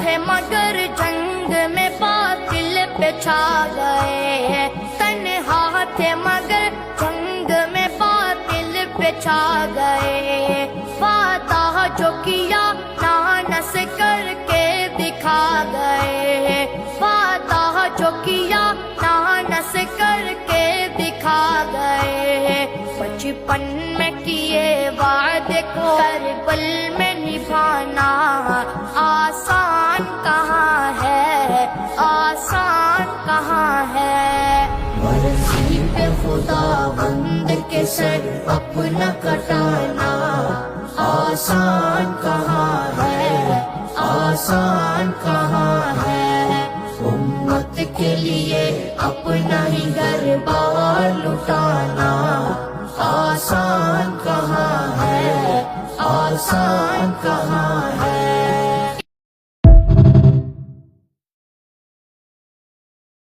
थे मगर जंग में बातिल पे छा गए। तन्हा थे मगर जंग में बातिल पे छा गए। वादा जो किया नानस करके दिखा गए। वादा जो किया नानस करके दिखा गए। बचपन में किए वादे को करबल में निभाना आसान कहाँ है, आसान कहाँ है। मर्जी पे खुदा बंद के सर अपना कटाना आसान कहाँ है, आसान कहाँ है। उम्मत के लिए अपना ही घर बार लुटाना